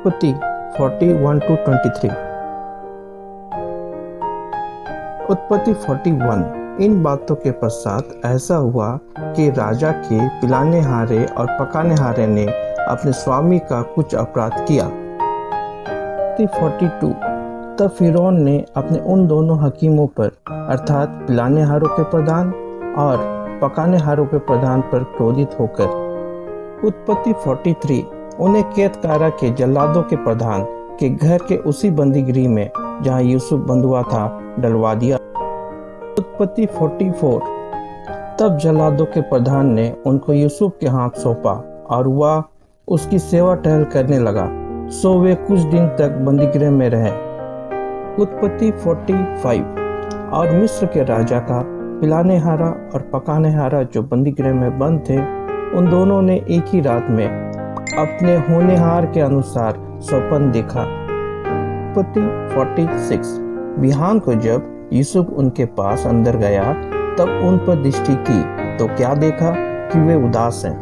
उत्पत्ति 41 to 23। उत्पत्ति 41। इन बातों के पश्चात ऐसा हुआ कि राजा के पिलानेहारे और पकानेहारे ने अपने स्वामी का कुछ अपराध किया। 42। तब फिरौन ने अपने उन दोनों हकीमों पर अर्थात पिलानेहारों के प्रधान और पकानेहारों के प्रधान पर क्रोधित होकर उत्पत्ति 43 उन्हें कैदकारा के जल्लादों के प्रधान के घर के उसी बंदीगृह में जहां यूसुफ बंधुआ था डलवा दिया। उत्पत्ति 44। तब जल्लादों के प्रधान ने उनको यूसुफ के हाथ सौंपा और वह उसकी सेवा टहल करने लगा, सो वे कुछ दिन तक बंदीगृह में रहे। उत्पत्ति 45। और मिस्र के राजा का पिलानेहारा और पकानेहारा जो बंदीगृह में बंद थे, उन दोनों ने एक ही रात में अपने होनेहार के अनुसार स्वप्न देखा। उत्पत्ति 46। बिहान को जब यूसुफ उनके पास अंदर गया तब उन पर दृष्टि की तो क्या देखा कि वे उदास हैं।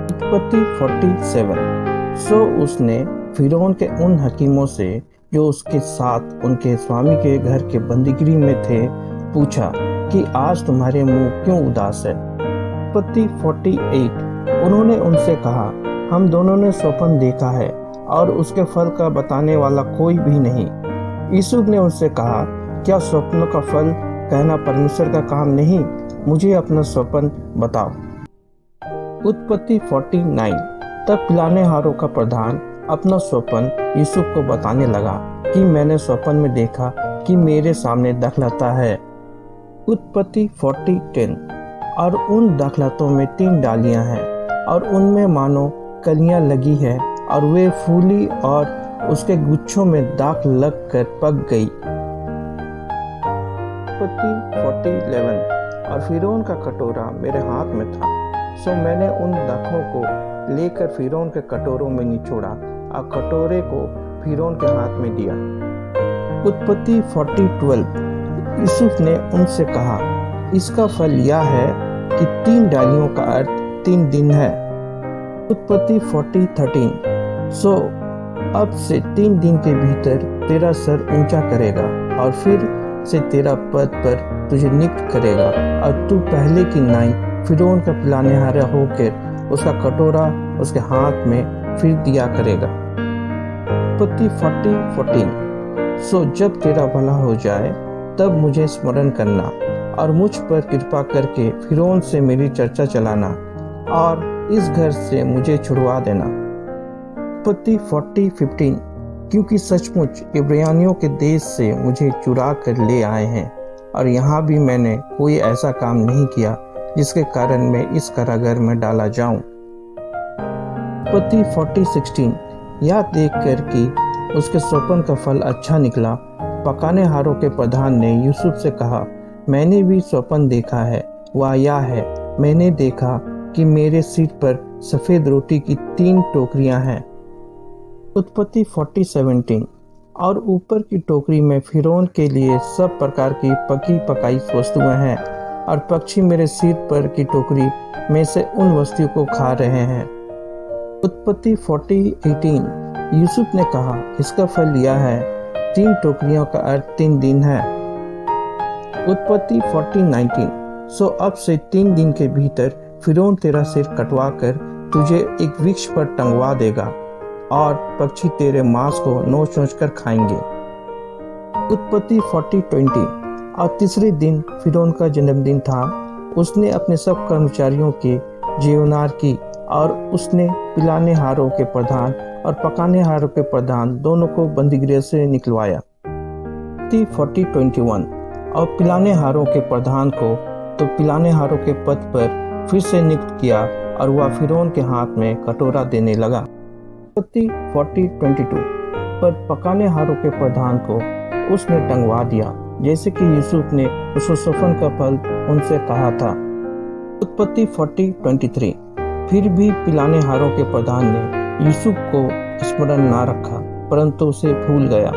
उत्पत्ति 47। सो उसने फिरौन के उन हकीमों से जो उसके साथ उनके स्वामी के घर के बंदीगृह में थे पूछा कि आज तुम्हारे मुंह क्यों उदास है। उत्पत्ति 48। उन्होंने उनसे कहा, हम दोनों ने स्वप्न देखा है और उसके फल का बताने वाला कोई भी नहीं। यूसुफ ने उनसे कहा, क्या स्वप्नों का फल कहना परमेश्वर का काम नहीं? मुझे अपना स्वप्न बताओ। उत्पत्ति 49। तब पिलानेहारों का प्रधान अपना स्वप्न यूसुफ को बताने लगा कि मैंने स्वप्न में देखा कि मेरे सामने दाखलता है। उत्पत्ति 40:10। और उन दाखलतों में 3 डालियां हैं और उनमें मानो कलियां लगी है और वे फूली और उसके गुच्छों में दाख लग कर पक गई। उत्पत्ति 40:11। और फिरौन का कटोरा मेरे हाथ में था, सो मैंने उन दाखों को लेकर फिरौन के कटोरों में निचोड़ा और कटोरे को फिरौन के हाथ में दिया। उत्पत्ति 40:12। यूसुफ ने उनसे कहा, इसका फल यह है कि 3 डालियों का अर्थ 3 दिन है। उत्पत्ति 40:13। सो अब से 3 दिन के भीतर तेरा सर ऊंचा करेगा और फिर से तेरा पद पर तुझे नियुक्त करेगा और तू पहले की नाई फिरौन का पिलानेहारा होकर उसका कटोरा उसके हाथ में फिर दिया करेगा। उत्पत्ति 40:14। सो जब तेरा भला हो जाए तब मुझे स्मरण करना और मुझ पर कृपा करके फिरौन से मेरी चर्चा चलाना और इस घर से मुझे छुड़वा देना। उत्पत्ति 40:15। क्योंकि सचमुच इब्रानियों के देश से मुझे चुरा कर ले आए हैं और यहाँ भी मैंने कोई ऐसा काम नहीं किया जिसके कारण मैं इस कारागार में डाला जाऊं। उत्पत्ति 40:16। यह देखकर कि उसके स्वप्न का फल अच्छा निकला, पकानेहारों के प्रधान ने यूसुफ से कहा, मैंने भी स्वप्न देखा है, वह यह है, मैंने देखा कि मेरे सिर पर सफ़ेद रोटी की 3 टोकरियां हैं। उत्पत्ति 40:17। और ऊपर की टोकरी में फिरौन के लिए सब प्रकार की पकी पकाई वस्तुएं हैं और पक्षी मेरे सिर पर की टोकरी में से उन वस्तुओं को खा रहे हैं। उत्पत्ति 40:18। यूसुफ ने कहा, इसका फल यह है, 3 टोकरियों का अर्थ 3 दिन है। उत्पत्ति 40:19। सो अब से 3 दिन के भीतर फिरौन तेरा सिर कटवा कर तुझे एक वृक्ष पर टंगवा देगा और पक्षी तेरे मांस को नोच नोच कर खाएंगे। उत्पत्ति 40:20। और तीसरे दिन फिरौन का जन्मदिन था, उसने अपने सब कर्मचारियों के जीवनार की और उसने पिलानेहारों के प्रधान और पकानेहारों के प्रधान दोनों को बंदीगृह से निकलवाया। उत्पत्ति 40:21। और पिलानेहारों के प्रधान को तो पिलानेहारों के पद पर फिर से नियुक्त किया और वह फिरौन के हाथ में कटोरा देने लगा। उत्पत्ति 40:22। पर पकानेहारों के प्रधान को उसने टंगवा दिया, जैसे कि यूसुफ ने उस स्वप्न का फल उनसे कहा था। उत्पत्ति 40:23। फिर भी पिलानेहारों के प्रधान ने यूसुफ को स्मरण न रखा, परंतु उसे भूल गया।